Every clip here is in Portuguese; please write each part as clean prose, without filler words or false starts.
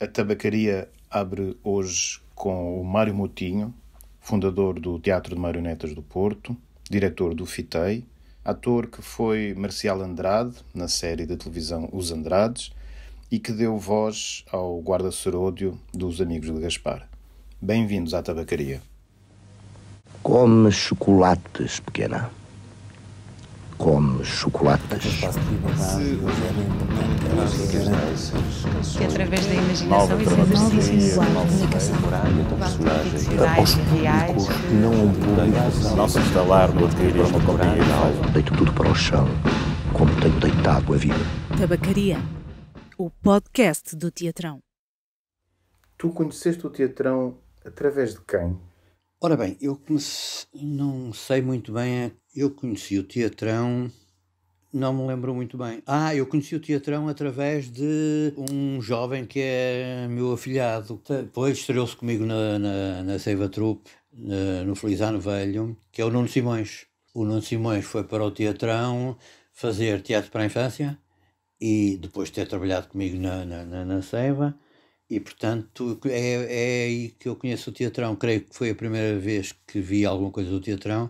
A tabacaria abre hoje com o Mário Moutinho, fundador do Teatro de Marionetas do Porto, diretor do FITEI, ator que foi Marcial Andrade na série de televisão Os Andrades e que deu voz ao guarda Seródio dos Amigos de Gaspar. Bem-vindos à tabacaria. Come chocolates, pequena. Come chocolates. Que através da imaginação e da comunicação aos públicos não um público não se instalar no adquirir uma companhia. Deito tudo para o chão, como tenho deitado a vida. Tabacaria, o podcast do Teatrão. Tu conheceste o Teatrão através de quem? Ora bem, não sei muito bem, eu conheci o Teatrão, não me lembro muito bem. Eu conheci o Teatrão através de um jovem que é meu afilhado. Depois estreou-se comigo na Seiva Troupe, no Feliz Ano Velho, que é o Nuno Simões. O Nuno Simões foi para o Teatrão fazer teatro para a infância e depois de ter trabalhado comigo na Seiva. E, portanto, é aí que eu conheço o Teatrão. Creio que foi a primeira vez que vi alguma coisa do Teatrão.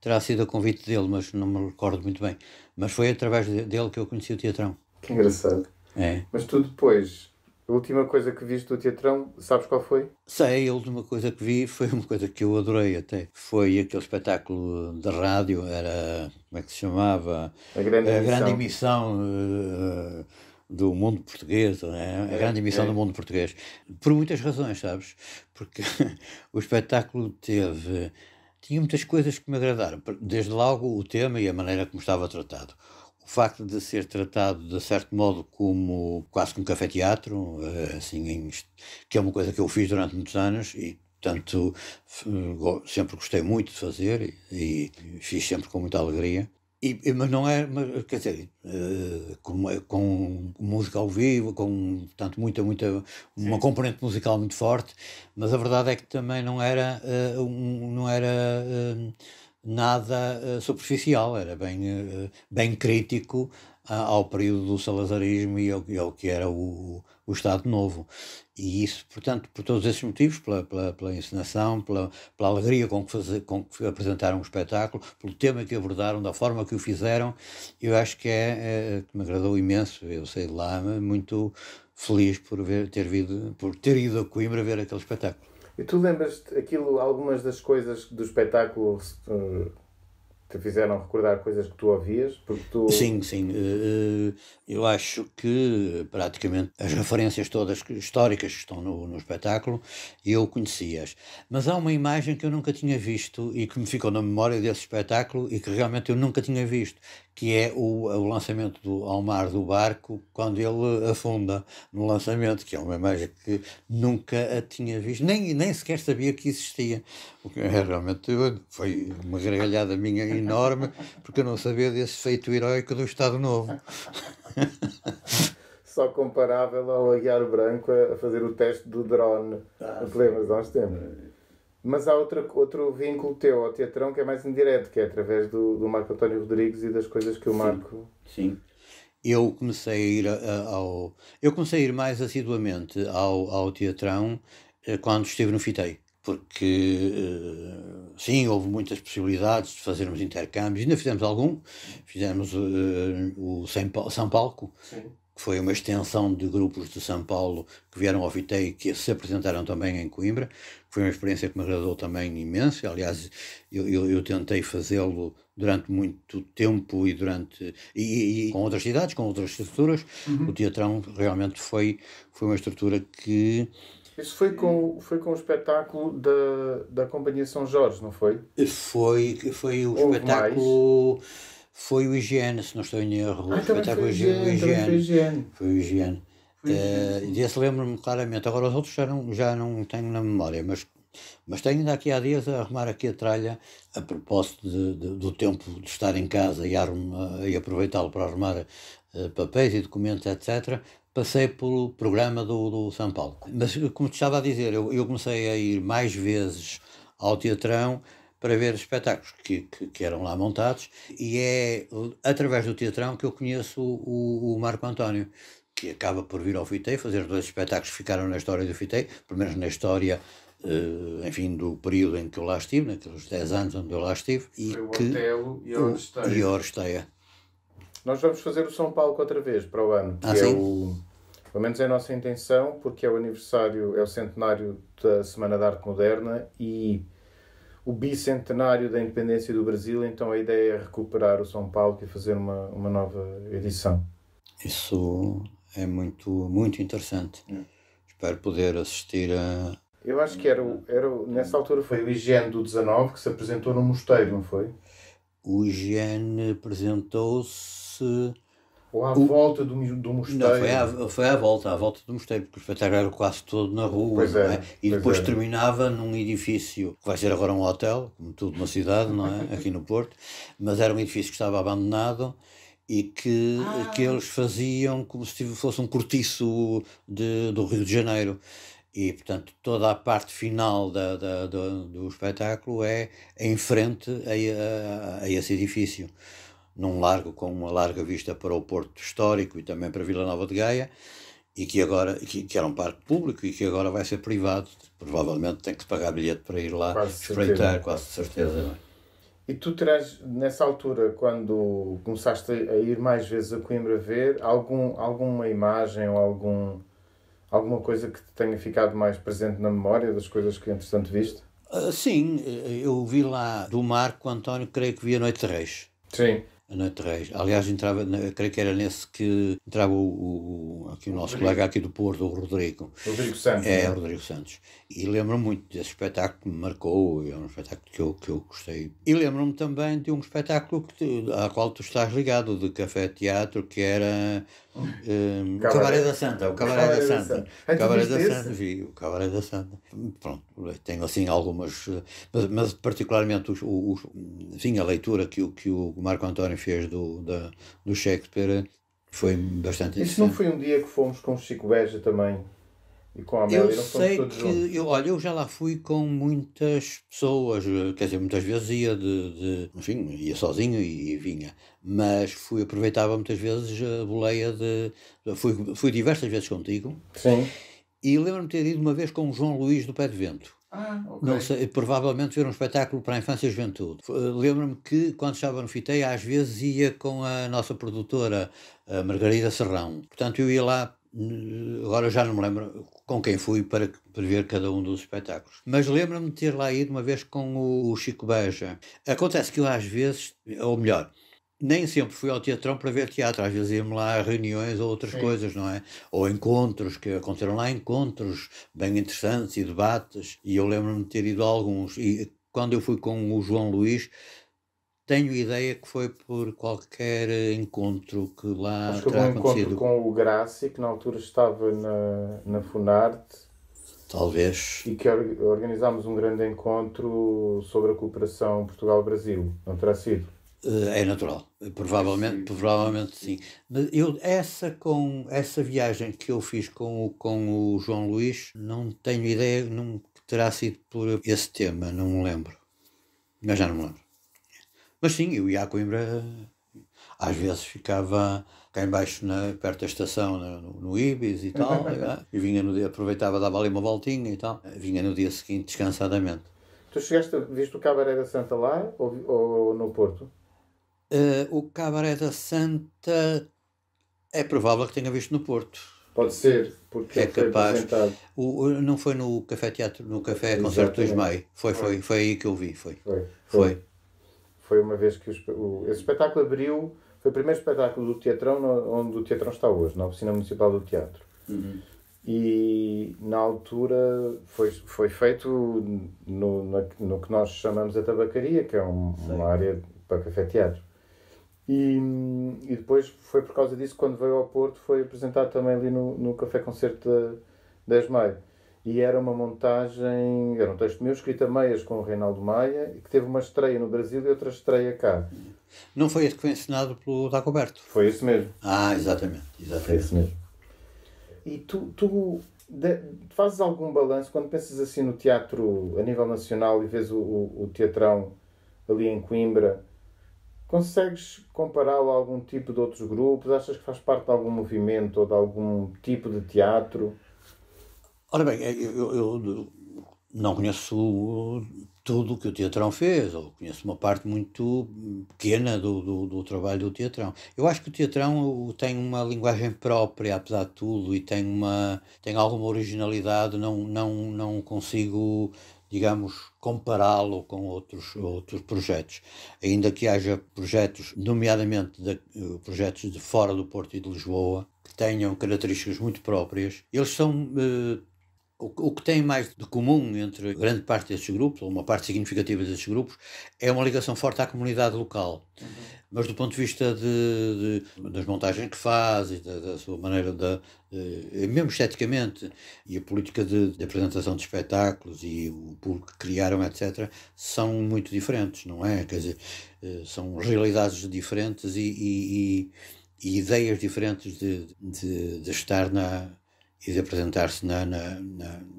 Terá sido a convite dele, mas não me recordo muito bem. Mas foi através dele que eu conheci o Teatrão. Que engraçado. É. Mas tu depois, a última coisa que viste do Teatrão, sabes qual foi? Sei, a última coisa que vi foi uma coisa que eu adorei até. Foi aquele espetáculo de rádio, era, como é que se chamava? A Grande Emissão do mundo português, né? A grande emissão do mundo português. Por muitas razões, sabes? Porque o espetáculo tinha muitas coisas que me agradaram. Desde logo o tema e a maneira como estava tratado. O facto de ser tratado, de certo modo, como quase como café-teatro, assim, que é uma coisa que eu fiz durante muitos anos e, portanto, sempre gostei muito de fazer e fiz sempre com muita alegria. Mas não é, quer dizer, com música ao vivo, com portanto, uma componente musical muito forte, mas a verdade é que também não era nada superficial, era bem crítico ao período do salazarismo e ao que era o Estado Novo. E isso, portanto, por todos esses motivos, pela encenação, pela alegria com que apresentaram o espetáculo, pelo tema que abordaram, da forma que o fizeram, eu acho que que me agradou imenso. Eu saí de lá muito feliz por ter ido a Coimbra ver aquele espetáculo. E tu lembras-te algumas das coisas do espetáculo te fizeram recordar coisas que tu ouvias? Porque tu... Sim. Eu acho que praticamente as referências todas históricas que estão no espetáculo eu conhecia-as. Mas há uma imagem que eu nunca tinha visto e que me ficou na memória desse espetáculo e que realmente eu nunca tinha visto, que é o lançamento ao mar do barco quando ele afunda no lançamento, que é uma imagem que nunca a tinha visto, nem sequer sabia que existia. O que realmente foi uma gargalhada minha enorme, porque eu não sabia desse feito heroico do Estado Novo. Só comparável ao Aguiar Branco a fazer o teste do drone. Lembras há uns tempos. Mas há outro vínculo teu ao Teatrão que é mais indireto, que é através do Marco António Rodrigues e das coisas que o Marco... Sim. Eu comecei a ir mais assiduamente ao Teatrão quando estive no FITEI. Porque, sim, houve muitas possibilidades de fazermos intercâmbios, ainda fizemos algum, fizemos o São Palco, sim, que foi uma extensão de grupos de São Paulo que vieram ao FITEI e que se apresentaram também em Coimbra, foi uma experiência que me agradou também imenso. Aliás, eu tentei fazê-lo durante muito tempo e com outras cidades, com outras estruturas. O Teatrão realmente foi uma estrutura que... Isso foi com o espetáculo da Companhia São Jorge, não foi? Foi o espetáculo... Foi o Higiene, se não estou em erro. Também foi o Higiene. Foi o Higiene. Desse lembro-me claramente. Agora os outros já não tenho na memória, mas tenho ainda aqui há dias a arrumar aqui a tralha, a propósito do tempo de estar em casa e aproveitá-lo para arrumar papéis e documentos, etc., passei pelo programa do São Paulo. Mas, como te estava a dizer, eu comecei a ir mais vezes ao Teatrão para ver espetáculos que eram lá montados, e é através do Teatrão que eu conheço o Marco António, que acaba por vir ao FITEI, fazer 2 espetáculos que ficaram na história do FITEI, pelo menos na história, enfim, do período em que eu lá estive, naqueles 10 anos onde eu lá estive. E foi o que, Otelo e a Oresteia. E a Oresteia. Nós vamos fazer o São Paulo outra vez para o ano, que pelo menos é a nossa intenção, porque é o aniversário, é o centenário da Semana de Arte Moderna e o bicentenário da independência do Brasil, então a ideia é recuperar o São Paulo e fazer uma nova edição. Isso é muito, muito interessante. Espero poder assistir a... Eu acho que nessa altura foi o Higiene do 19 que se apresentou no Mosteiro, não foi? O Higiene apresentou-se... Ou à volta do Mosteiro. Não, foi à volta do Mosteiro, porque o espetáculo era quase todo na rua. Pois não é, é? E depois terminava num edifício, que vai ser agora um hotel, como tudo na cidade, não é? Aqui no Porto, mas era um edifício que estava abandonado e que eles faziam como se fosse um cortiço do Rio de Janeiro. E, portanto, toda a parte final do espetáculo é em frente a esse edifício, num largo com uma larga vista para o Porto Histórico e também para Vila Nova de Gaia, e que agora que era um parque público e que agora vai ser privado. Provavelmente tem que se pagar bilhete para ir lá espreitar, quase certeza. Não é? E tu terás, nessa altura, quando começaste a ir mais vezes a Coimbra ver, alguma imagem ou alguma coisa que te tenha ficado mais presente na memória das coisas que entretanto viste? Sim, eu vi lá do Marco António, creio que vi a Noite de Reis. Sim. A Noite de Reis. Aliás, entrava, creio que era nesse que entrava aqui o nosso colega aqui do Porto, o Rodrigo Santos. É, o Rodrigo Santos. E lembro-me muito desse espetáculo que me marcou, é um espetáculo que eu gostei. E lembro-me também de um espetáculo ao qual tu estás ligado, de café-teatro, que era o Cabaré da Santa. O Cabaré da Santa. O Cabaré da Santa, vi, o Cabaré da Santa. Pronto, tenho assim algumas, mas particularmente a leitura que o Marco António fez do Shakespeare foi bastante interessante. Isso não foi um dia que fomos com o Chico Beja também? E com a Amélia, eu sei que eu já lá fui com muitas pessoas, quer dizer, muitas vezes enfim, ia sozinho e vinha, mas aproveitava muitas vezes a boleia fui diversas vezes contigo. Sim. E lembro-me de ter ido uma vez com o João Luís do Pé de Vento. Okay. Não sei, provavelmente ver um espetáculo para a infância e juventude. Lembro-me que quando estava no FITEI às vezes ia com a nossa produtora, a Margarida Serrão. Portanto eu ia lá, agora já não me lembro com quem fui para ver cada um dos espetáculos. Mas lembro-me de ter lá ido uma vez com o Chico Beja. Acontece que eu às vezes, ou melhor, nem sempre fui ao Teatrão para ver teatro, às vezes íamos lá a reuniões ou outras coisas, não é? Ou encontros, que aconteceram lá encontros bem interessantes e debates, e eu lembro-me de ter ido a alguns, e quando eu fui com o João Luís, tenho ideia que foi por qualquer encontro que lá acho que terá acontecido. acontecido. Com o Graci, que na altura estava na Funarte. Talvez. E que organizámos um grande encontro sobre a cooperação Portugal-Brasil, não terá sido? É natural, provavelmente sim. Mas essa viagem que eu fiz com o João Luís, não tenho ideia que terá sido por esse tema, não me lembro. Mas já não me lembro. Mas sim, eu ia a Coimbra, às vezes ficava cá em baixo, perto da estação, no Ibis e tal, e vinha no dia, aproveitava, dava ali uma voltinha e tal, vinha no dia seguinte descansadamente. Tu viste o Cabaré da Santa lá ou no Porto? O Cabaré da Santa é provável que tenha visto no Porto. Pode ser, porque é capaz. Não foi no Café Teatro, no Café Concerto 2 de Maio. Foi aí que eu vi. Foi uma vez que esse espetáculo abriu, foi o primeiro espetáculo do Teatrão onde o Teatrão está hoje, na Oficina Municipal do Teatro. Uhum. E na altura foi feito no que nós chamamos a tabacaria, que é uma área para café-teatro. E depois foi por causa disso, quando veio ao Porto, foi apresentado também ali no Café Concerto de 10 de Maio. E era uma montagem, era um texto meu escrito a meias com o Reinaldo Maia, que teve uma estreia no Brasil e outra estreia cá. Não foi esse que foi ensinado pelo Dagoberto? Foi esse mesmo. Exatamente. Foi esse mesmo. E tu fazes algum balanço, quando pensas assim no teatro a nível nacional e vês o Teatrão ali em Coimbra, Consegues compará-lo a algum tipo de outros grupos? Achas que faz parte de algum movimento ou de algum tipo de teatro? Ora bem, eu não conheço tudo o que o Teatrão fez, ou conheço uma parte muito pequena do trabalho do Teatrão. Eu acho que o Teatrão tem uma linguagem própria, apesar de tudo, e tem alguma originalidade, não consigo, digamos, compará-lo com outros projetos. Ainda que haja projetos, nomeadamente projetos de fora do Porto e de Lisboa, que tenham características muito próprias, eles são... O que tem mais de comum entre grande parte destes grupos, ou uma parte significativa destes grupos, é uma ligação forte à comunidade local. Mas do ponto de vista das montagens que faz, e da sua maneira, mesmo esteticamente, e a política de apresentação de espetáculos, e o público que criaram, etc., são muito diferentes, não é? Quer dizer, são realidades diferentes e ideias diferentes de estar e de apresentar-se na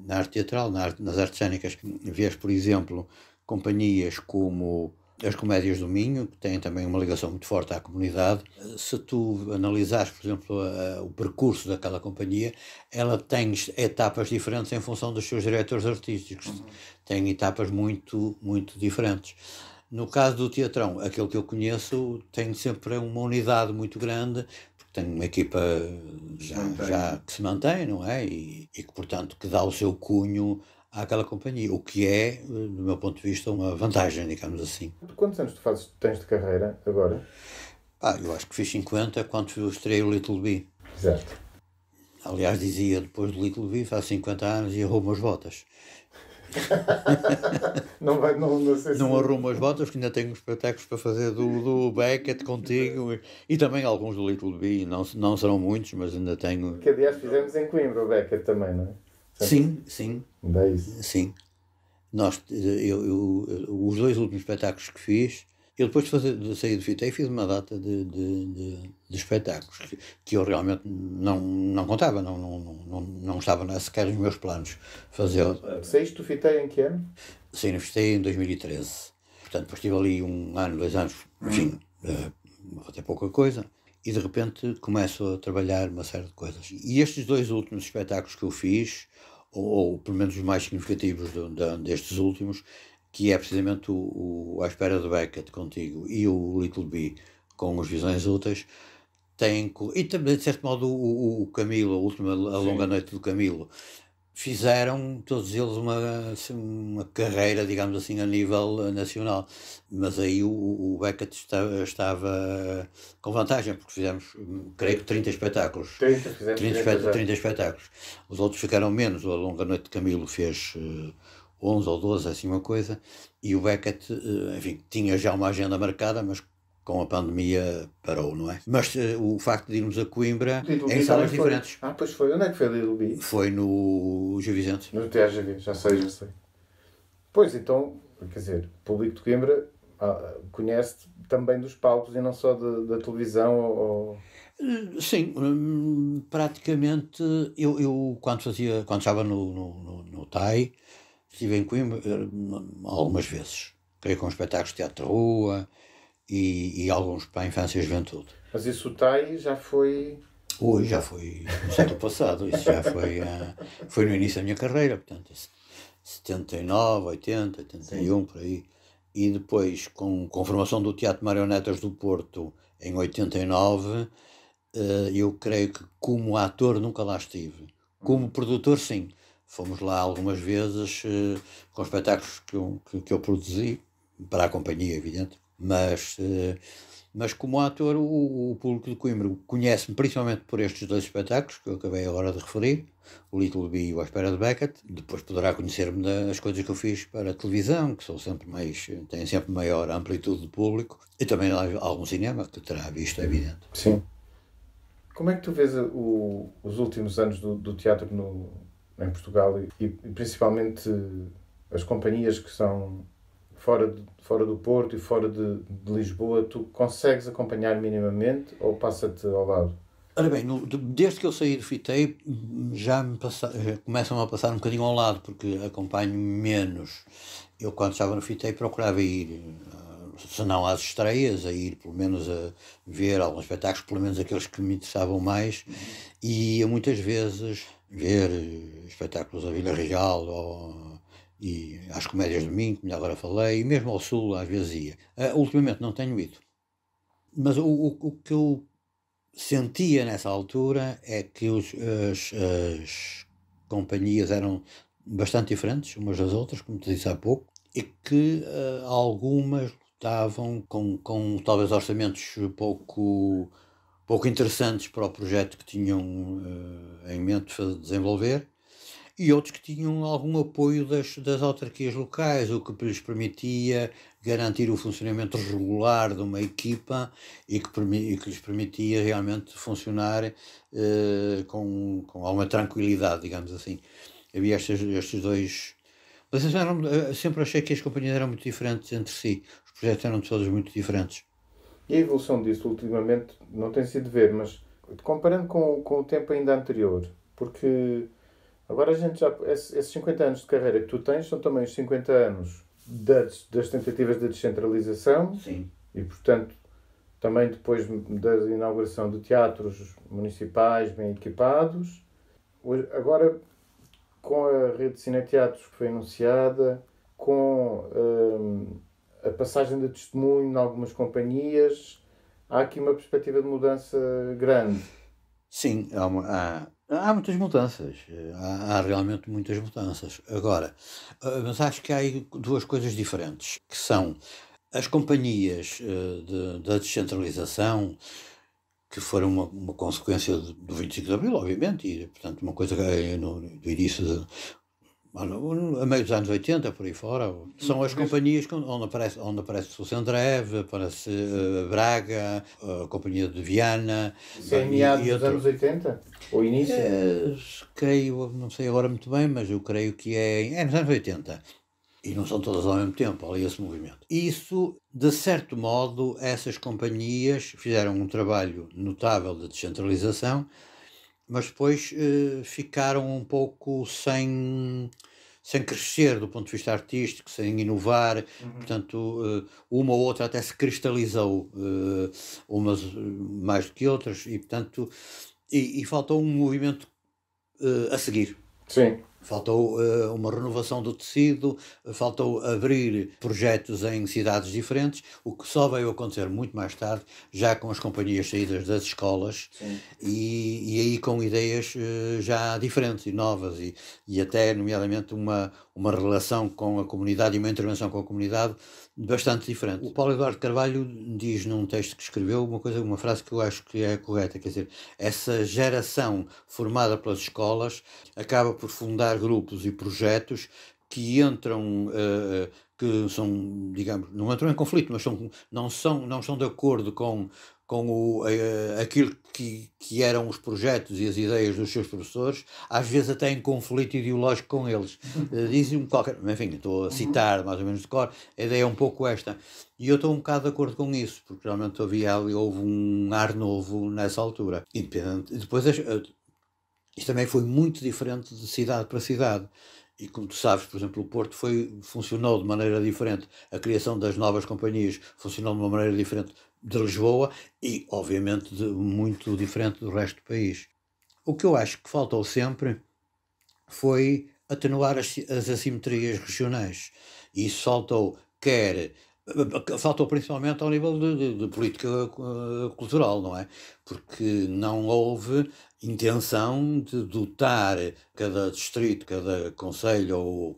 arte teatral, nas artes cênicas. Vês, por exemplo, companhias como as Comédias do Minho, que têm também uma ligação muito forte à comunidade. Se tu analisares, por exemplo, o percurso daquela companhia, ela tem etapas diferentes em função dos seus diretores artísticos. Tem etapas muito, muito diferentes. No caso do Teatrão, aquele que eu conheço tem sempre uma unidade muito grande, tem uma equipa já que se mantém, não é? E que, portanto, que dá o seu cunho àquela companhia, o que é, do meu ponto de vista, uma vantagem, digamos assim. Quantos anos tens de carreira agora? Eu acho que fiz 50 quando estrei o Little Bee. Exato. Aliás, dizia, depois do Little Bee, faz 50 anos e arrumo as botas. Não arrumo as botas, que ainda tenho espetáculos para fazer do Beckett contigo e também alguns do Little Bee, não serão muitos, mas ainda tenho. Que aliás fizemos em Coimbra o Beckett também, não é? Sim. É isso. Sim. Os 2 últimos espetáculos que fiz, eu depois de sair do FITEI fiz uma data de espetáculos que eu realmente não contava, não estava sequer nos meus planos fazer. Saíste do FITEI em que ano? Saí no FITEI em 2013. Portanto, depois estive ali 1 ano, 2 anos, enfim, até pouca coisa, e de repente começo a trabalhar uma série de coisas. E estes 2 últimos espetáculos que eu fiz, ou pelo menos os mais significativos destes últimos, que é precisamente o À Espera de Beckett contigo e o Little Bee com as Visões Úteis, e também, de certo modo, o Camilo, a Longa Noite do Camilo, fizeram todos eles uma carreira, digamos assim, a nível nacional. Mas aí o Beckett estava com vantagem, porque fizemos, creio que 30 espetáculos. 30 espetáculos. Os outros ficaram menos. A Longa Noite de Camilo fez 11 ou 12, assim uma coisa, e o Beckett, enfim, tinha já uma agenda marcada, mas com a pandemia parou, não é? Mas o facto de irmos a Coimbra em salas diferentes. Pois foi. Onde é que foi o Little Bee? Foi no Gil Vicente. No Teatro GV, já sei. Pois, então, quer dizer, o público de Coimbra conhece também dos palcos e não só da televisão ou... Sim, praticamente, eu quando estava no TAI, estive em Coimbra algumas vezes, creio com espetáculos de teatro de rua e alguns para a infância e juventude. Mas isso o TAI já foi... Hoje já foi no século passado, isso já foi no início da minha carreira, portanto, 79, 80, 81, por aí. E depois, com a formação do Teatro Marionetas do Porto, em 89, eu creio que como ator nunca lá estive. Como produtor, sim. Fomos lá algumas vezes com espetáculos que eu produzi, para a companhia, evidente, mas como ator o público de Coimbra conhece-me principalmente por estes 2 espetáculos que eu acabei agora de referir, o Little Bee e o À Espera de Beckett. Depois poderá conhecer-me das coisas que eu fiz para a televisão, que têm sempre maior amplitude de público, e também algum cinema que terá visto, é evidente. Sim. Como é que tu vês os últimos anos do teatro em Portugal e principalmente as companhias que são fora do Porto e fora de Lisboa? Tu consegues acompanhar minimamente ou passa-te ao lado? Ora bem, desde que eu saí do FITEI já começam a passar um bocadinho ao lado, porque acompanho menos. Eu quando estava no FITEI procurava ir se não às estreias, a ir pelo menos a ver alguns espetáculos, pelo menos aqueles que me interessavam mais, e ia muitas vezes ver espetáculos à Vila Real e às Comédias de Domingo, como agora falei, e mesmo ao Sul às vezes ia. Ultimamente não tenho ido. Mas o que eu sentia nessa altura é que as companhias eram bastante diferentes umas das outras, como te disse há pouco, e que algumas estavam com talvez orçamentos pouco interessantes para o projeto que tinham em mente de desenvolver, e outros que tinham algum apoio das autarquias locais, o que lhes permitia garantir o funcionamento regular de uma equipa e que lhes permitia realmente funcionar com alguma tranquilidade, digamos assim. Havia estes dois... Mas sempre achei que as companhias eram muito diferentes entre si. Os projetos eram todos muito diferentes. E a evolução disso ultimamente não tem sido ver, mas comparando com o tempo ainda anterior, porque agora a gente já... Esses 50 anos de carreira que tu tens são também os 50 anos das tentativas de descentralização. Sim. E, portanto, também depois da inauguração de teatros municipais bem equipados. Agora, com a rede de cineteatros que foi anunciada, com a passagem de testemunho em algumas companhias, há aqui uma perspectiva de mudança grande. Sim, há muitas mudanças. Há realmente muitas mudanças. Agora, mas acho que há aí duas coisas diferentes, que são as companhias da descentralização, que foram uma consequência do 25 de Abril, obviamente, e, portanto, uma coisa que do início a meio dos anos 80, por aí fora, são as companhias onde aparece o Sandrev, aparece Braga, a Companhia de Viana. Isso é em meados dos anos 80? Ou início? Creio, não sei agora muito bem, mas eu creio que é nos anos 80. E não são todas ao mesmo tempo, ali esse movimento. Isso, de certo modo, essas companhias fizeram um trabalho notável de descentralização, mas depois ficaram um pouco sem crescer do ponto de vista artístico, sem inovar. Portanto, uma ou outra até se cristalizou, umas mais do que outras, e portanto, e faltou um movimento a seguir. Sim. Faltou uma renovação do tecido, faltou abrir projetos em cidades diferentes, o que só veio acontecer muito mais tarde, já com as companhias saídas das escolas, e aí com ideias já diferentes e novas, e até, nomeadamente, uma relação com a comunidade e uma intervenção com a comunidade bastante diferente. O Paulo Eduardo Carvalho diz num texto que escreveu uma frase que eu acho que é correta, quer dizer, essa geração formada pelas escolas acaba por fundar grupos e projetos que entram, que são, digamos, não entram em conflito, mas não são de acordo com aquilo que eram os projetos e as ideias dos seus professores, às vezes até em conflito ideológico com eles. Dizem-me qualquer... Enfim, estou a citar mais ou menos de cor, a ideia é um pouco esta. E eu estou um bocado de acordo com isso, porque realmente houve um ar novo nessa altura. Independente. Depois, isto também foi muito diferente de cidade para cidade. E como tu sabes, por exemplo, o Porto funcionou de maneira diferente. A criação das novas companhias funcionou de uma maneira diferente de Lisboa e, obviamente, muito diferente do resto do país. O que eu acho que faltou sempre foi atenuar as assimetrias regionais. E isso faltou principalmente ao nível de política cultural, não é? Porque não houve intenção de dotar cada distrito, cada concelho ou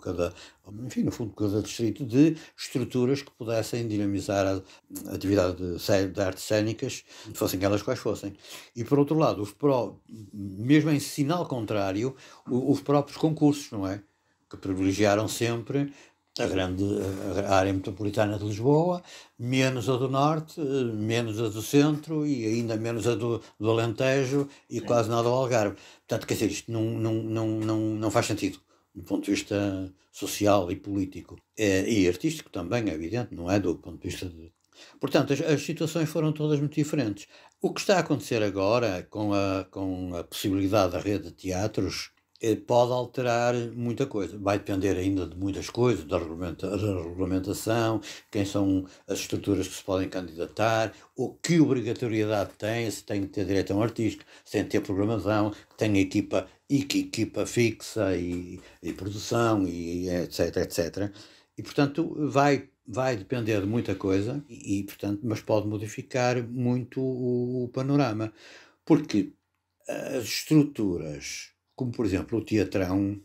no fundo, cada distrito de estruturas que pudessem dinamizar a atividade de artes cênicas, fossem elas quais fossem. E, por outro lado, mesmo em sinal contrário, os próprios concursos, não é? Que privilegiaram sempre a área metropolitana de Lisboa, menos a do Norte, menos a do Centro e ainda menos a do Alentejo e quase nada ao Algarve. Portanto, quer dizer, isto não faz sentido do ponto de vista social e político. E artístico também, é evidente, não é do ponto de vista de... Portanto, as situações foram todas muito diferentes. O que está a acontecer agora com a possibilidade da rede de teatros pode alterar muita coisa. Vai depender ainda de muitas coisas, da regulamentação, quem são as estruturas que se podem candidatar, ou que obrigatoriedade tem, se tem que ter direção artística, se tem que ter programação, que tem equipa fixa e produção, e etc, etc. E, portanto, vai depender de muita coisa, portanto, mas pode modificar muito o panorama. Porque as estruturas, como por exemplo o teatrão,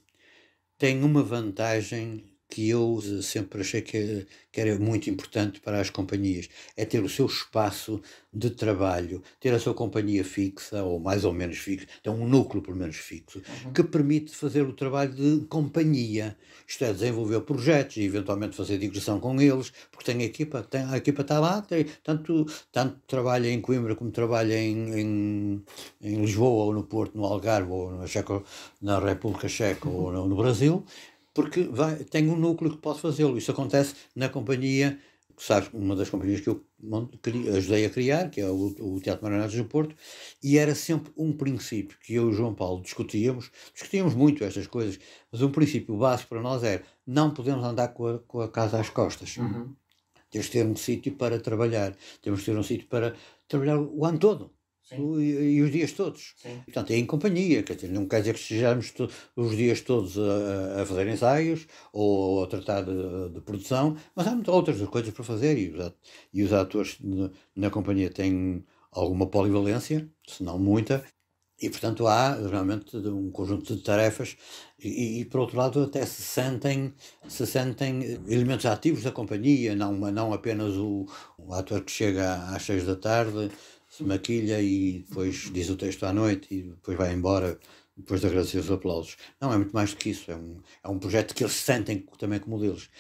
tem uma vantagem que eu sempre achei que era muito importante para as companhias, é ter o seu espaço de trabalho, ter a sua companhia fixa, ou mais ou menos fixa, tem um núcleo pelo menos fixo, que permite fazer o trabalho de companhia, isto é, desenvolver projetos e eventualmente fazer digressão com eles, porque a equipa está lá, tanto trabalha em Coimbra como trabalha em Lisboa, ou no Porto, no Algarve, ou na República Checa, ou no Brasil, porque tem um núcleo que pode fazê-lo. Isso acontece na companhia, sabes, uma das companhias que eu ajudei a criar, que é o Teatro Marionetas do Porto, e era sempre um princípio que eu e o João Paulo discutíamos muito estas coisas, mas um princípio básico para nós era: não podemos andar com a casa às costas. Temos que ter um sítio para trabalhar, temos que ter um sítio para trabalhar o ano todo. E os dias todos. Sim. Portanto, é em companhia, quer dizer, não quer dizer que estejamos os dias todos a fazer ensaios ou a tratar de produção, mas há muitas outras coisas para fazer, e os atores na companhia têm alguma polivalência, se não muita, e portanto há realmente um conjunto de tarefas e por outro lado até se sentem elementos ativos da companhia, não apenas o ator que chega às 6 da tarde, se maquilha e depois diz o texto à noite e depois vai embora depois de agradecer os aplausos. Não, é muito mais do que isso, é um projeto que eles sentem também como deles.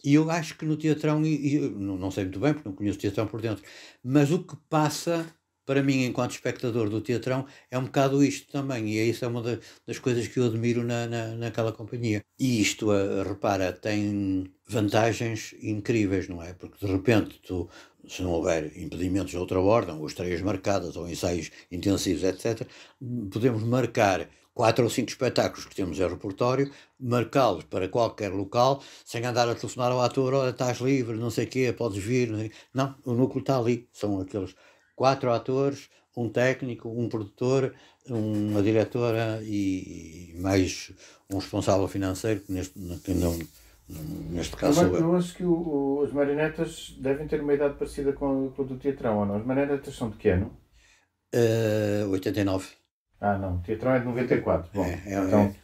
E eu acho que no teatrão, e eu não sei muito bem porque não conheço o teatrão por dentro, mas o que passa para mim enquanto espectador do teatrão é um bocado isto também, e isso é uma das coisas que eu admiro naquela companhia. E isto, repara, tem vantagens incríveis, não é? Porque de repente se não houver impedimentos de outra ordem, ou estreias marcadas, ou ensaios intensivos, etc., podemos marcar 4 ou 5 espetáculos que temos em repertório, marcá-los para qualquer local, sem andar a telefonar ao ator: olha, estás livre, não sei o quê, podes vir. Não, o núcleo está ali, são aqueles 4 atores, um técnico, um produtor, uma diretora e mais um responsável financeiro, que neste caso sou eu. Eu acho que as marionetas devem ter uma idade parecida com a do teatrão, ou não? As marionetas são de que ano? 89. Não, o teatrão é de 94. Bom, então...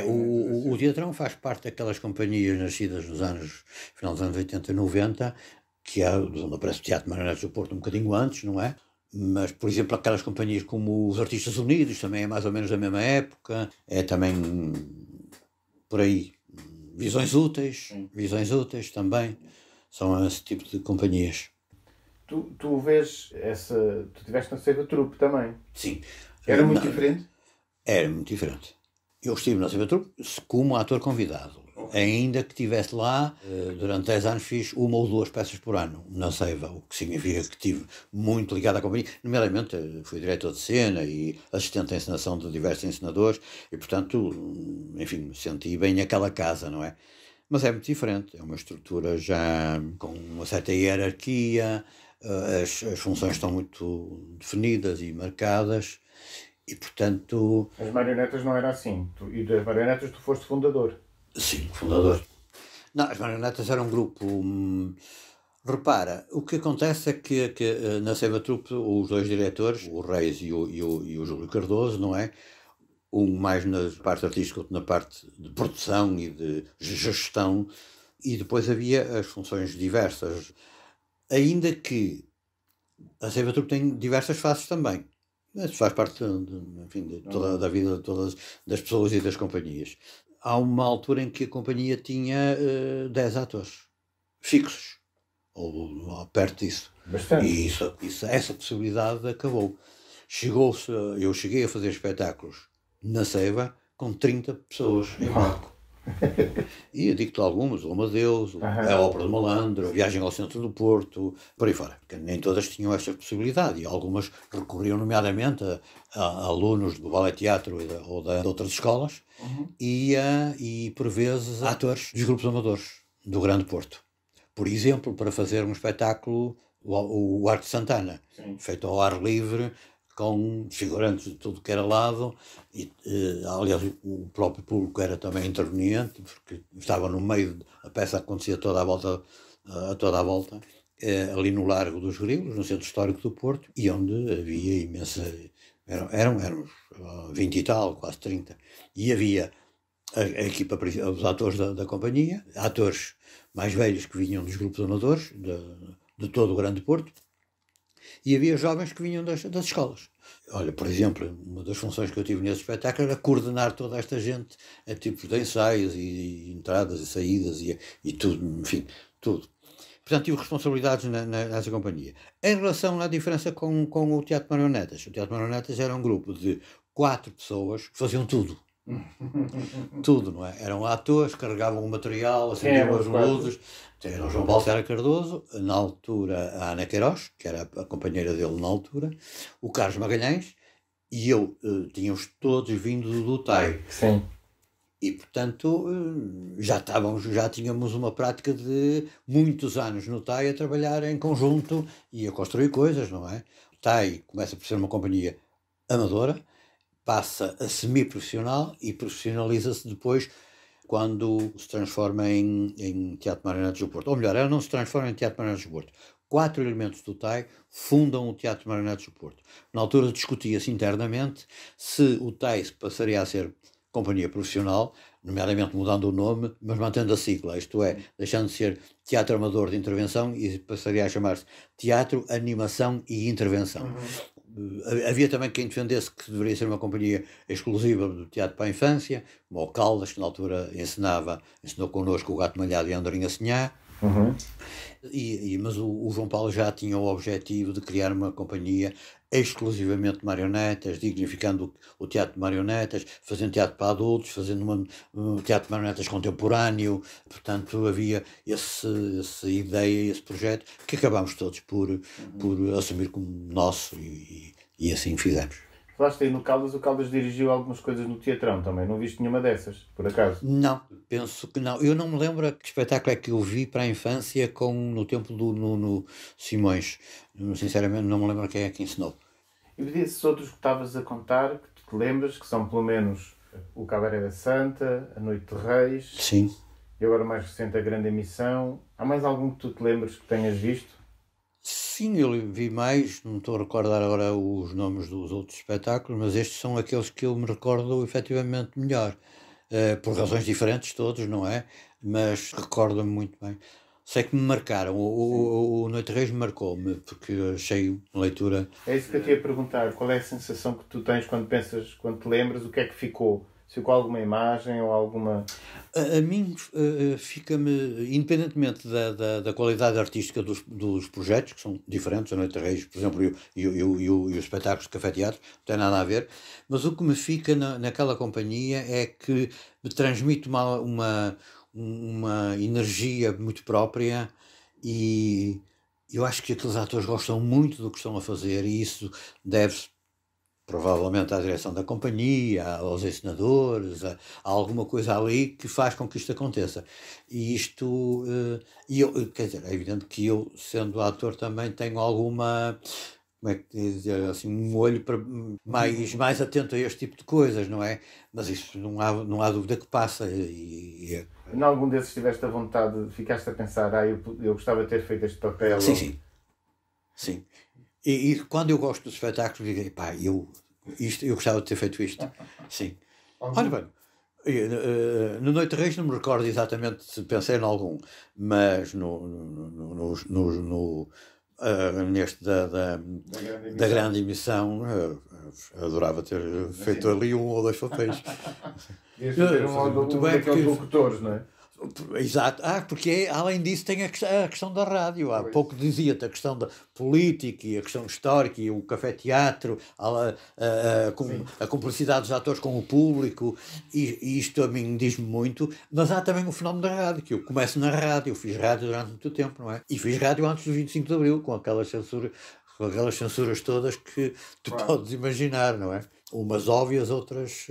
O teatrão faz parte daquelas companhias nascidas nos final dos anos 80 e 90, que é onde aparece o Teatro Marionetas do Porto um bocadinho antes, não é? Mas, por exemplo, aquelas companhias como os Artistas Unidos, também é mais ou menos da mesma época, é também por aí. Visões úteis também, são esse tipo de companhias. Tu vês tu estiveste na Ceiba Troupe também? Sim. Era muito diferente? Era muito diferente. Eu estive na Ceiba Troupe como ator convidado. Ainda que estivesse lá, durante 10 anos fiz 1 ou 2 peças por ano na Ceiba, o que significa que estive muito ligado à companhia. Nomeadamente, fui diretor de cena e assistente à encenação de diversos encenadores e, portanto, enfim, senti bem aquela casa, não é? Mas é muito diferente, é uma estrutura já com uma certa hierarquia, as funções estão muito definidas e marcadas e, portanto... As marionetas não era assim, e das marionetas tu foste fundador. Sim, fundador. Não, as marionetas eram um grupo... Repara, o que acontece é que na Ceiba Troupe os 2 diretores, o Reis e o Júlio Cardoso, não é? Um mais na parte artística, outro na parte de produção e de gestão, e depois havia as funções diversas. Ainda que a Ceiba Troupe tem diversas faces também. Isso faz parte da vida de todas as pessoas e das companhias. Há uma altura em que a companhia tinha 10 atores fixos, ou perto disso. Bastante. E essa possibilidade acabou. Eu cheguei a fazer espetáculos na Ceiba com 30 pessoas em palco. E eu digo-te algumas, o Amadeus, a Ópera do Malandro, a Viagem ao Centro do Porto, por aí fora. Porque nem todas tinham esta possibilidade e algumas recorriam nomeadamente a alunos do ballet teatro ou de outras escolas e por vezes a atores dos grupos amadores do Grande Porto. Por exemplo, para fazer um espetáculo, o Arte Santana, feito ao ar livre, com figurantes de tudo que era lado, e aliás o próprio público era também interveniente, porque estava no meio, a peça acontecia toda a volta, ali no Largo dos Grilos, no centro histórico do Porto, e onde havia imensa, eram 20 e tal, quase 30, e havia a equipa, os atores da companhia, atores mais velhos que vinham dos grupos amadores, de todo o Grande Porto, e havia jovens que vinham das escolas. Olha, por exemplo, uma das funções que eu tive nesse espetáculo era coordenar toda esta gente a tipos de ensaios e entradas e saídas e tudo, enfim, tudo. Portanto, tive responsabilidades nessa companhia. Em relação à diferença com o Teatro Marionetas, o Teatro Marionetas era um grupo de 4 pessoas que faziam tudo. Tudo, não é? Eram atores, carregavam o material, acendiam as luzes. Era o João Paulo Serra Cardoso, na altura a Ana Queiroz, que era a companheira dele na altura, o Carlos Magalhães, e eu. Tínhamos todos vindo do TAI. Sim. E, portanto, já tínhamos uma prática de muitos anos no TAI a trabalhar em conjunto e a construir coisas, não é? O TAI começa por ser uma companhia amadora, passa a semi-profissional e profissionaliza-se depois quando se transforma em Teatro Marionetas do Porto. Ou melhor, ela não se transforma em Teatro Marionetas do Porto. 4 elementos do TAI fundam o Teatro Marionetas do Porto. Na altura discutia-se internamente se o TAI passaria a ser companhia profissional, nomeadamente mudando o nome, mas mantendo a sigla, isto é, deixando de ser Teatro Amador de Intervenção e passaria a chamar-se Teatro, Animação e Intervenção. Havia também quem defendesse que deveria ser uma companhia exclusiva do teatro para a infância, como o Caldas, que na altura ensinou connosco o Gato Malhado e a Andorinha Sinhá. Mas o João Paulo já tinha o objetivo de criar uma companhia exclusivamente de marionetas, dignificando o teatro de marionetas, fazendo teatro para adultos, fazendo um teatro de marionetas contemporâneo. Portanto, havia essa ideia, esse projeto, que acabámos todos por assumir como nosso e assim fizemos. Falaste aí no Caldas, o Caldas dirigiu algumas coisas no Teatrão também, não viste nenhuma dessas, por acaso? Não, penso que não. Eu não me lembro que espetáculo é que eu vi para a infância no tempo do Nuno Simões. Sinceramente não me lembro quem é que ensinou. E desses outros que estavas a contar, que tu te lembras, que são pelo menos o Cabaré da Santa, a Noite de Reis... Sim. E agora mais recente a Grande Emissão. Há mais algum que tu te lembres que tenhas visto? Sim, eu vi mais, não estou a recordar agora os nomes dos outros espetáculos, mas estes são aqueles que eu me recordo efetivamente melhor, por razões diferentes todos, não é? Mas recordo-me muito bem. Sei que me marcaram, o Noite de Reis marcou-me, porque achei uma leitura... É isso que eu te ia perguntar, qual é a sensação que tu tens quando pensas, quando te lembras, o que é que ficou? Se ficou alguma imagem ou alguma... A mim fica-me, independentemente da qualidade artística dos projetos, que são diferentes, a Noite de Reis, por exemplo, e os espetáculos de Café Teatro, não tem nada a ver, mas o que me fica naquela companhia é que me transmite uma energia muito própria e eu acho que aqueles atores gostam muito do que estão a fazer e isso deve-se provavelmente à direção da companhia, aos encenadores, a alguma coisa ali que faz com que isto aconteça. E isto, quer dizer, é evidente que eu, sendo ator, também tenho alguma, como é que dizer, assim, um olho mais atento a este tipo de coisas, não é? Mas isso não há dúvida que passa. Em algum desses tiveste a vontade, ficaste a pensar, eu gostava de ter feito este papel? Sim. E quando eu gosto do espetáculo, digo, pá, eu gostava de ter feito isto. Sim. Olha bem, no Noite de Reis não me recordo exatamente se pensei em algum, mas neste da Grande Emissão, adorava ter feito ali 1 ou 2 papéis. Devias fazer um daqueles locutores, não é? Exato. Porque além disso tem a questão da rádio. Há pouco dizia-te a questão da política e a questão histórica e o café-teatro, a cumplicidade dos atores com o público, e isto a mim diz-me muito, mas há também o fenómeno da rádio, que eu começo na rádio, eu fiz rádio durante muito tempo, não é? E fiz rádio antes do 25 de Abril, com aquelas censuras todas que tu podes imaginar, não é? Umas óbvias, outras...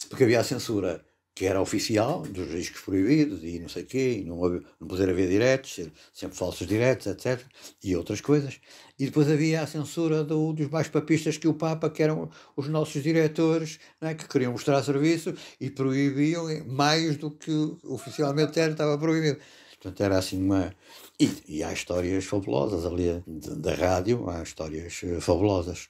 porque havia a censura que era oficial, dos discos proibidos e não sei o quê, e não poder haver diretos, sempre falsos diretos, etc. E outras coisas. E depois havia a censura dos mais papistas que o Papa, que eram os nossos diretores, não é? Que queriam mostrar serviço e proibiam mais do que oficialmente estava proibido. Portanto, era assim uma... E há histórias fabulosas ali da rádio, há histórias fabulosas.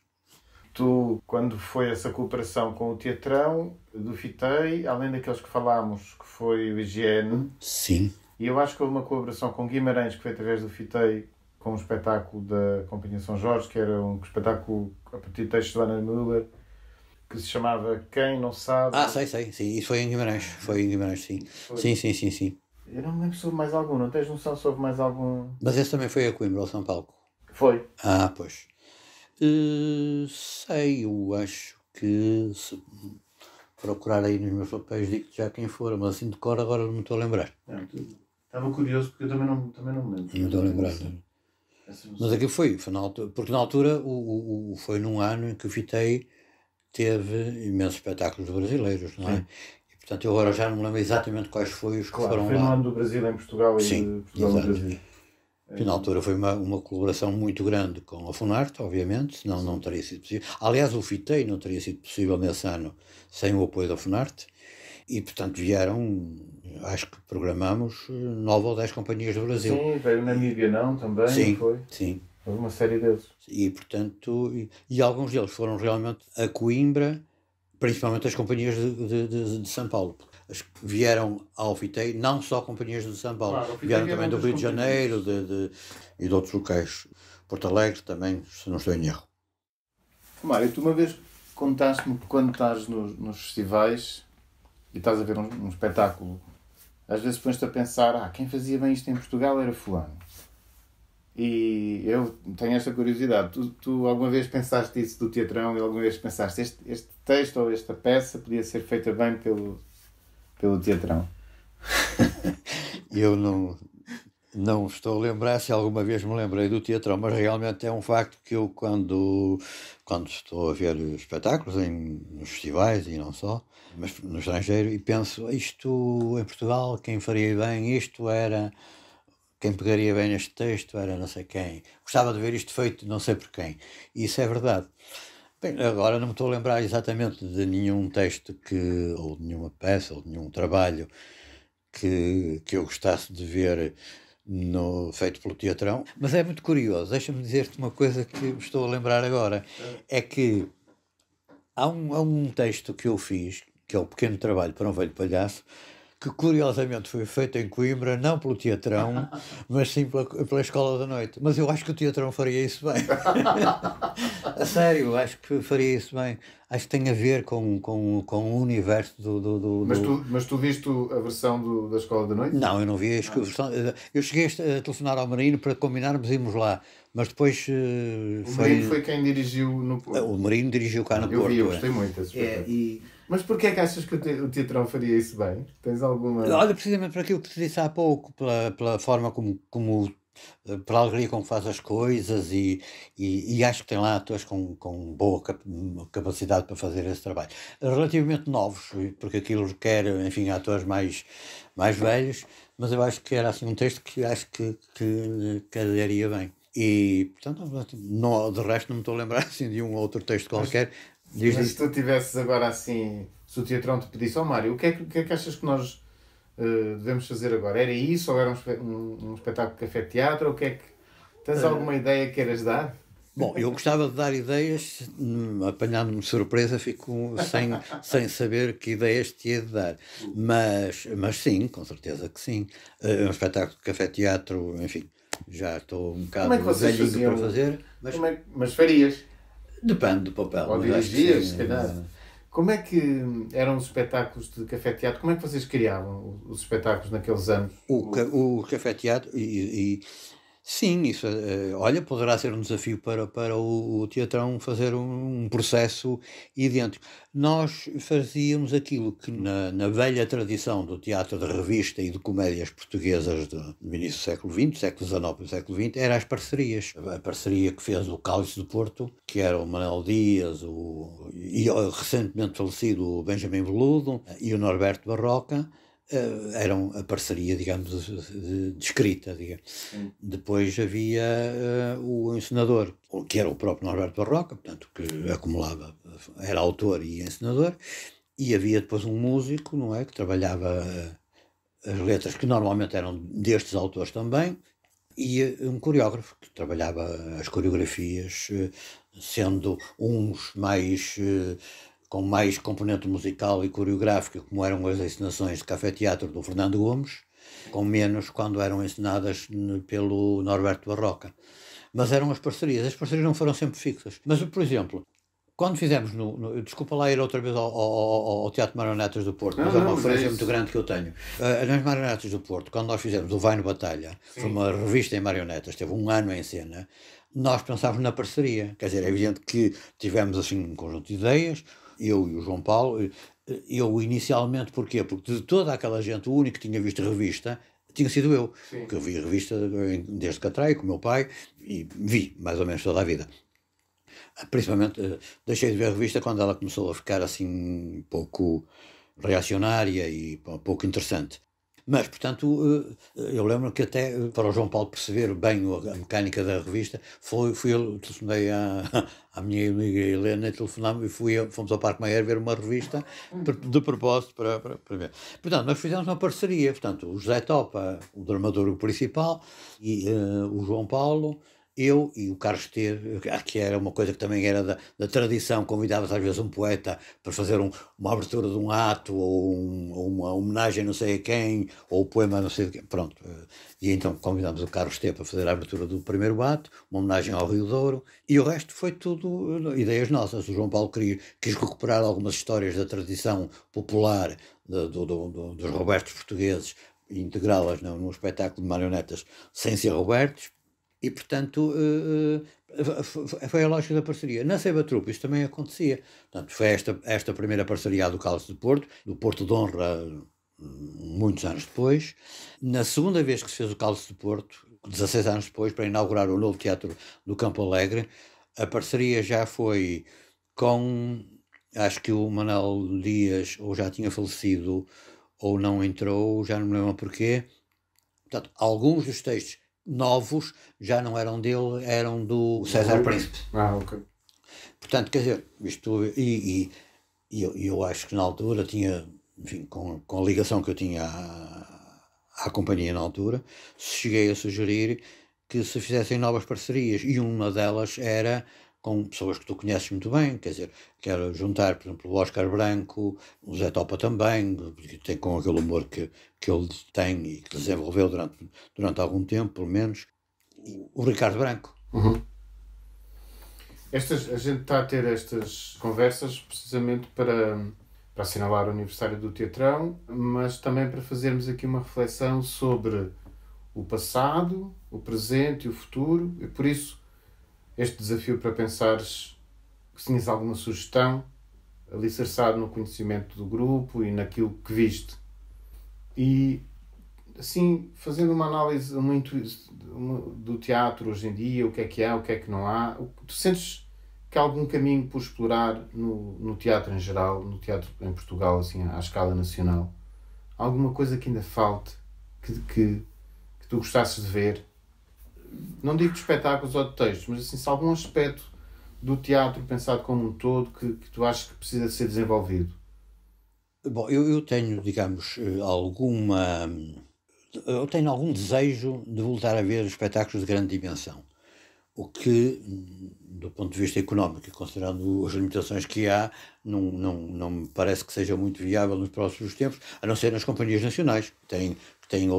Tu, quando foi essa cooperação com o Teatrão do FITEI, além daqueles que falámos, que foi o Higiene... Sim. E eu acho que houve uma colaboração com Guimarães, que foi através do FITEI, com um espetáculo da Companhia São Jorge, que era um espetáculo a partir de textos de Ana Müller, que se chamava Quem Não Sabe... Sei. Sim, isso foi em Guimarães. Foi em Guimarães, sim. Sim. Eu não me lembro sobre mais algum, não tens noção sobre mais algum... Mas esse também foi a Coimbra, ao São Paulo. Foi. Pois. Sei, eu acho que se procurar aí nos meus papéis digo-te já quem for, mas assim de cor agora não me estou a lembrar. Estava curioso porque eu também não me lembro. Não estou a lembrar. Mas aquilo foi na altura, porque na altura foi num ano em que o FITEI teve imensos espetáculos brasileiros, não é? Sim. E portanto eu agora já não me lembro exatamente quais foi os que foram foi lá. Foi no ano do Brasil em Portugal e sim, de Portugal no Brasil. Que na altura foi uma colaboração muito grande com a Funarte, obviamente, senão não teria sido possível. Aliás, o FITEI não teria sido possível nesse ano sem o apoio da Funarte, e portanto vieram, acho que programamos 9 ou 10 companhias do Brasil. Sim, veio na Namíbia não, também, sim, não foi? Sim. Houve uma série deles. E portanto, e alguns deles foram realmente a Coimbra, principalmente as companhias de São Paulo. As que vieram ao FITEI, não só companhias de São Paulo, claro, vieram também do Rio de Janeiro e de outros locais. Porto Alegre também, se não estou em erro. Mário, tu uma vez contaste-me que quando estás nos festivais e estás a ver um espetáculo, às vezes pões-te a pensar, quem fazia bem isto em Portugal era fulano. E eu tenho esta curiosidade. Tu alguma vez pensaste isso do Teatrão e alguma vez pensaste este texto ou esta peça podia ser feita bem pelo Teatrão? Eu não estou a lembrar se alguma vez me lembrei do Teatrão, mas realmente é um facto que eu quando estou a ver espetáculos nos festivais e não só, mas no estrangeiro, e penso, isto em Portugal, quem faria bem isto era... Quem pegaria bem neste texto era não sei quem. Gostava de ver isto feito não sei por quem. E isso é verdade. Bem, agora não me estou a lembrar exatamente de nenhum texto ou de nenhuma peça, ou de nenhum trabalho que eu gostasse de ver feito pelo Teatrão. Mas é muito curioso. Deixa-me dizer-te uma coisa que me estou a lembrar agora. É que há um texto que eu fiz, que é o Pequeno Trabalho para um Velho Palhaço, que curiosamente foi feito em Coimbra, não pelo Teatrão, mas sim pela Escola da Noite. Mas eu acho que o Teatrão faria isso bem. A sério, acho que faria isso bem. Acho que tem a ver com o universo do... Mas tu viste a versão da Escola da Noite? Não, eu não vi a versão. Eu cheguei a telefonar ao Marino para combinarmos irmos lá, mas depois o Marino foi quem dirigiu no Porto. O Marino dirigiu cá no Porto. Eu gostei muito desse espetáculo. Mas porquê é que achas que o Teatrão faria isso bem? Tens alguma... Olha, precisamente por aquilo que te disse há pouco, pela forma como pela alegria com que faz as coisas e acho que tem lá atores com boa capacidade para fazer esse trabalho. Relativamente novos, porque aquilo requer, enfim, atores mais velhos, mas eu acho que era assim um texto que acho que calharia bem. E, portanto, de resto não me estou a lembrar assim, de um ou outro texto qualquer. Mas se tu tivesses agora assim, se o Teatrão te pedisse, Mário, o que é que achas que nós devemos fazer agora? Era isso ou era um espetáculo de café-teatro? O que é que... Tens alguma ideia que queiras dar? Bom, eu gostava de dar ideias, apanhando-me de surpresa, fico sem saber que ideias te ia de dar. Mas sim, com certeza que sim. Um espetáculo de café-teatro, enfim, já estou um bocado velhinho para fazer. Mas farias? Depende do papel. Ou dirigias, se calhar. Como é que eram os espetáculos de café-teatro? Como é que vocês criavam os espetáculos naqueles anos? O café-teatro sim, isso, olha, poderá ser um desafio para o Teatrão fazer um processo idêntico. Nós fazíamos aquilo que na velha tradição do teatro de revista e de comédias portuguesas do início do século XX, século XIX e século XX, eram as parcerias. A parceria que fez o Cálice do Porto, que era o Manuel Dias, e o recentemente falecido o Benjamin Veludo e o Norberto Barroca, eram a parceria, digamos, de escrita. Depois havia o encenador, que era o próprio Norberto Barroca, portanto, que acumulava, era autor e encenador, e havia depois um músico, não é, que trabalhava as letras, que normalmente eram destes autores também, e um coreógrafo, que trabalhava as coreografias, sendo uns mais... com mais componente musical e coreográfico, como eram as encenações de café-teatro do Fernando Gomes, com menos quando eram encenadas pelo Norberto Barroca. Mas eram as parcerias não foram sempre fixas. Mas, por exemplo, quando fizemos desculpa lá ir outra vez ao Teatro Marionetas do Porto, mas é uma referência muito grande que eu tenho. Nas Marionetas do Porto, quando nós fizemos o Vai no Batalha, foi uma revista em marionetas, teve um ano em cena, nós pensámos na parceria. Quer dizer, é evidente que tivemos assim um conjunto de ideias, eu e o João Paulo. Eu inicialmente, porquê? Porque de toda aquela gente, o único que tinha visto a revista tinha sido eu. Sim. Porque eu vi a revista desde que atraí, com o meu pai, e vi mais ou menos toda a vida. Principalmente, deixei de ver a revista quando ela começou a ficar assim um pouco reacionária e pouco interessante. Mas, portanto, eu lembro que até para o João Paulo perceber bem a mecânica da revista, telefonei à minha amiga Helena, telefonámos e fomos ao Parque Mayer ver uma revista de propósito para ver. Portanto, nós fizemos uma parceria, portanto, o José Topa, o dramaturgo principal, e o João Paulo, eu e o Carlos Ter, que era uma coisa que também era da tradição, convidava-se às vezes um poeta para fazer uma abertura de um ato, ou uma homenagem não sei a quem, ou o poema não sei a quem, pronto. E então convidámos o Carlos Ter para fazer a abertura do primeiro ato, uma homenagem ao Rio Douro, e o resto foi tudo ideias nossas. O João Paulo quis recuperar algumas histórias da tradição popular dos Robertos portugueses e integrá-las no espetáculo de marionetas sem ser Robertos. E, portanto, foi a lógica da parceria. Na Ceiba Trupe isso também acontecia. Portanto, foi esta primeira parceria do Cálice do Porto de Honra, muitos anos depois. Na segunda vez que se fez o Cálice do Porto, 16 anos depois, para inaugurar o novo teatro do Campo Alegre, a parceria já foi com, acho que o Manuel Dias ou já tinha falecido ou não entrou, já não me lembro porquê. Portanto, alguns dos textos novos já não eram dele, eram do César Príncipe. Ok. Portanto, quer dizer, isto, eu acho que na altura tinha, enfim, com a ligação que eu tinha à companhia na altura, cheguei a sugerir que se fizessem novas parcerias, e uma delas era com pessoas que tu conheces muito bem, quer dizer, quero juntar, por exemplo, o Oscar Branco, o Zé Topa também, que tem com aquele humor que ele tem e que desenvolveu durante algum tempo, pelo menos, o Ricardo Branco. Uhum. A gente está a ter estas conversas precisamente para assinalar o aniversário do Teatrão, mas também para fazermos aqui uma reflexão sobre o passado, o presente e o futuro, e por isso este desafio para pensares que tinhas alguma sugestão alicerçado no conhecimento do grupo e naquilo que viste. E, assim, fazendo uma análise do teatro hoje em dia, o que há, o que é que não há, tu sentes que há algum caminho por explorar no teatro em geral, no teatro em Portugal, assim, à escala nacional? Alguma coisa que ainda falte, que tu gostasses de ver? Não digo de espetáculos ou de textos, mas assim, se algum aspecto do teatro pensado como um todo que tu achas que precisa ser desenvolvido? Bom, eu tenho, digamos, eu tenho algum desejo de voltar a ver espetáculos de grande dimensão. O que, do ponto de vista económico, considerando as limitações que há, não me parece que seja muito viável nos próximos tempos, a não ser nas companhias nacionais, que têm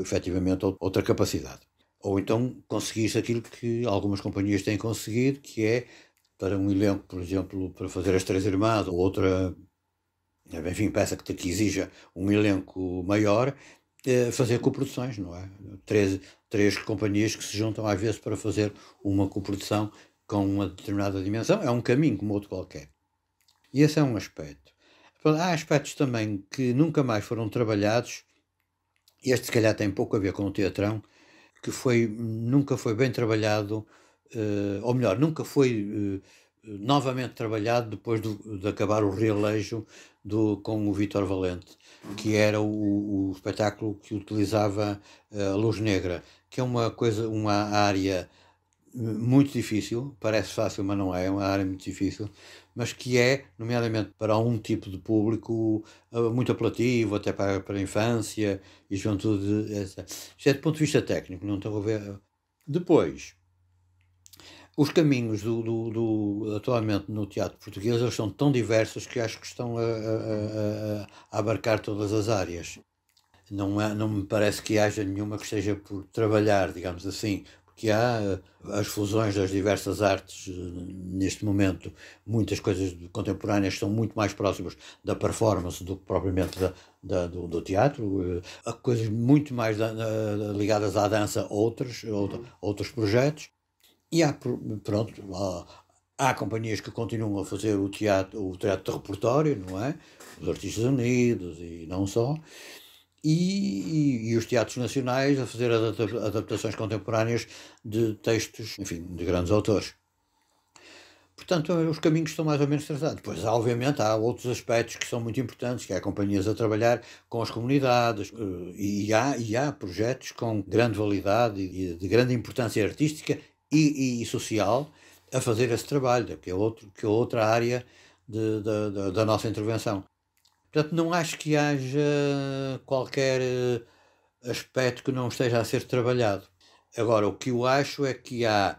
efetivamente outra capacidade. Ou então conseguir aquilo que algumas companhias têm conseguido, que é para um elenco, por exemplo, para fazer As Três Irmãs ou outra, enfim, peça que exija um elenco maior, fazer coproduções, não é? Três companhias que se juntam às vezes para fazer uma coprodução com uma determinada dimensão. É um caminho como outro qualquer. E esse é um aspecto. Há aspectos também que nunca mais foram trabalhados, e este se calhar tem pouco a ver com o teatrão, que nunca foi bem trabalhado, ou melhor, nunca foi novamente trabalhado depois de acabar o realejo com o Vítor Valente, que era o espetáculo que utilizava a luz negra, que é uma área muito difícil, parece fácil, mas não é uma área muito difícil, mas que é, nomeadamente para um tipo de público, muito apelativo, até para a infância e juventude. Isto é do ponto de vista técnico, não estou a ver. Depois, os caminhos atualmente no teatro português, eles são tão diversos que acho que estão a abarcar todas as áreas. Não me parece que haja nenhuma que esteja por trabalhar, digamos assim, porque há as fusões das diversas artes neste momento, muitas coisas contemporâneas estão muito mais próximas da performance do que propriamente do teatro, há coisas muito mais ligadas à dança, outros projetos, e há companhias que continuam a fazer o teatro de repertório, não é? Os Artistas Unidos e não só. E os teatros nacionais a fazer adaptações contemporâneas de textos, enfim, de grandes autores. Portanto, os caminhos estão mais ou menos traçados. Depois, obviamente, há outros aspectos que são muito importantes, que há companhias a trabalhar com as comunidades, e há projetos com grande validade e de grande importância artística e social a fazer esse trabalho, que é outra área da nossa intervenção. Portanto, não acho que haja qualquer aspecto que não esteja a ser trabalhado. Agora, o que eu acho é que há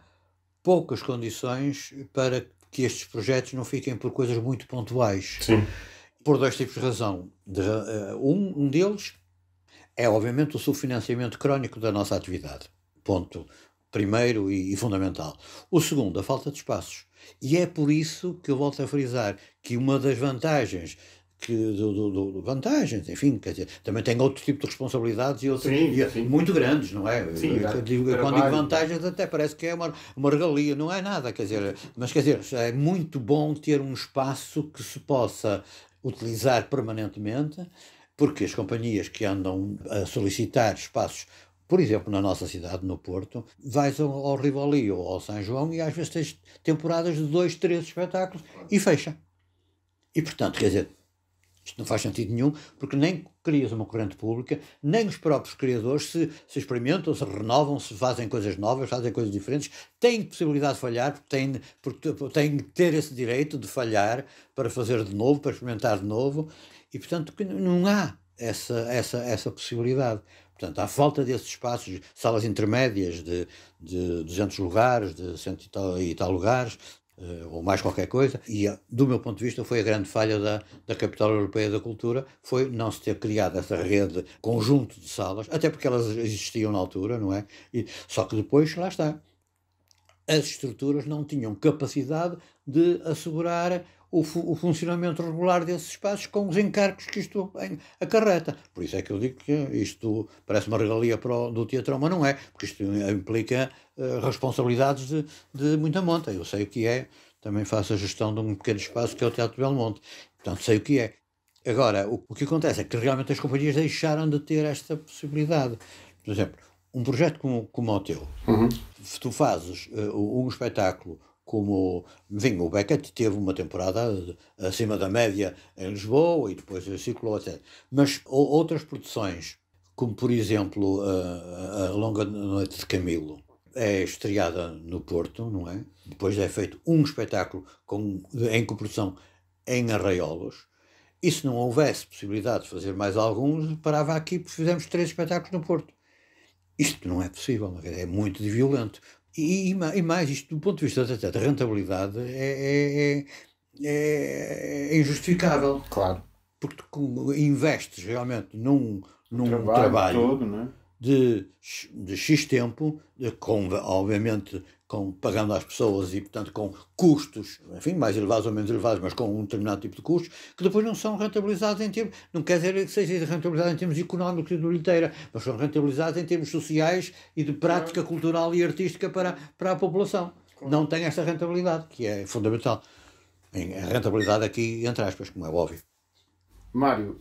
poucas condições para que estes projetos não fiquem por coisas muito pontuais. Sim. Por dois tipos de razão. Um deles é, obviamente, o subfinanciamento crónico da nossa atividade. Ponto primeiro e fundamental. O segundo, a falta de espaços. E é por isso que eu volto a frisar que uma das vantagens vantagens, enfim, quer dizer, também tem outro tipo de responsabilidades e muito grandes, não é? Sim, quando digo vantagens até parece que é uma regalia, não é nada, quer dizer, mas quer dizer, é muito bom ter um espaço que se possa utilizar permanentemente, porque as companhias que andam a solicitar espaços, por exemplo, na nossa cidade, no Porto, vais ao Rivoli ou ao São João e às vezes tens temporadas de 2, 3 espetáculos e fecha. E portanto, quer dizer, isto não faz sentido nenhum, porque nem crias uma corrente pública, nem os próprios criadores se experimentam, se renovam, se fazem coisas novas, fazem coisas diferentes, têm possibilidade de falhar, porque têm que ter esse direito de falhar para fazer de novo, para experimentar de novo, e portanto não há essa possibilidade. Portanto, há falta desses espaços, salas intermédias de 200 lugares, de 100 e tal lugares, ou mais qualquer coisa, e do meu ponto de vista foi a grande falha da Capital Europeia da Cultura, foi não se ter criado essa rede, conjunto de salas, até porque elas existiam na altura, não é? Só que depois, lá está, as estruturas não tinham capacidade de assegurar o funcionamento regular desses espaços com os encargos que isto acarreta. Por isso é que eu digo que isto parece uma regalia do teatrão, mas não é, porque isto implica responsabilidades de muita monta. Eu sei o que é, também faço a gestão de um pequeno espaço que é o Teatro de Belmonte, portanto sei o que é. Agora, o que acontece é que realmente as companhias deixaram de ter esta possibilidade. Por exemplo, um projeto como o teu, tu fazes um espetáculo como, enfim, o Beckett teve uma temporada acima da média em Lisboa e depois circulou até. Mas outras produções, como por exemplo a Longa Noite de Camilo, é estreada no Porto, não é? Depois é feito um espetáculo em coprodução em Arraiolos. E se não houvesse possibilidade de fazer mais alguns, parava aqui porque fizemos 3 espetáculos no Porto. Isto não é possível, é muito violento. E mais, isto do ponto de vista da rentabilidade é injustificável. Claro. Porque investes realmente num trabalho todo, não é? de X tempo, obviamente pagando às pessoas e, portanto, com custos, enfim, mais elevados ou menos elevados, mas com um determinado tipo de custos, que depois não são rentabilizados em termos, não quer dizer que seja rentabilizado em termos económicos e de bilheteira, mas são rentabilizados em termos sociais e de prática cultural e artística para a população. Não tem esta rentabilidade, que é fundamental. A rentabilidade aqui, entre aspas, como é óbvio. Mário,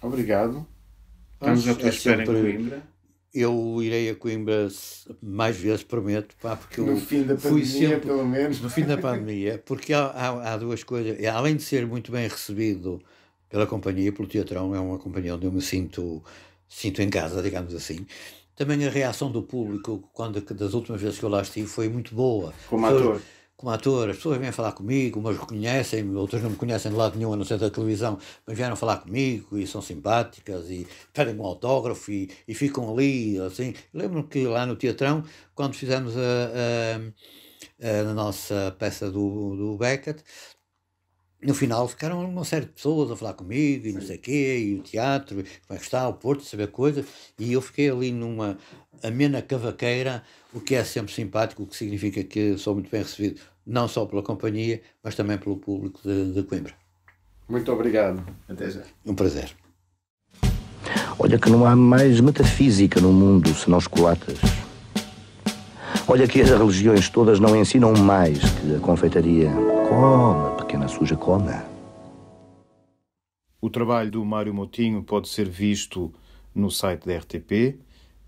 obrigado. Estamos à tua espera em Coimbra. Eu irei a Coimbra mais vezes, prometo, porque no fim da pandemia, pelo menos. No fim da pandemia, porque há duas coisas. Além de ser muito bem recebido pela companhia, pelo Teatrão, é uma companhia onde eu me sinto em casa, digamos assim. Também a reação do público, das últimas vezes que eu lá estive, foi muito boa. Como ator, as pessoas vêm falar comigo, umas reconhecem, outras não me conhecem de lado nenhum, a não ser da televisão, mas vieram falar comigo e são simpáticas e pedem um autógrafo e ficam ali, assim. Lembro-me que lá no Teatrão, quando fizemos a nossa peça do Beckett, no final ficaram uma série de pessoas a falar comigo e não sei o quê, e o teatro, como é que está, o Porto, saber coisas, e eu fiquei ali numa amena cavaqueira, o que é sempre simpático, o que significa que sou muito bem recebido, não só pela companhia, mas também pelo público de Coimbra. Muito obrigado. Até já. Um prazer. Olha que não há mais metafísica no mundo senão chocolates. Olha que as religiões todas não ensinam mais que a confeitaria. Come, pequena suja, come. O trabalho do Mário Moutinho pode ser visto no site da RTP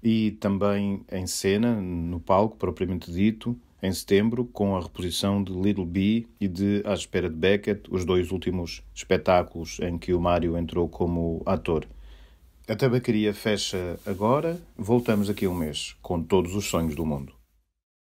e também em cena, no palco, propriamente dito, em setembro, com a reposição de Little Bee e de À Espera de Beckett, os dois últimos espetáculos em que o Mário entrou como ator. A tabacaria fecha agora, voltamos daqui a um mês, com todos os sonhos do mundo.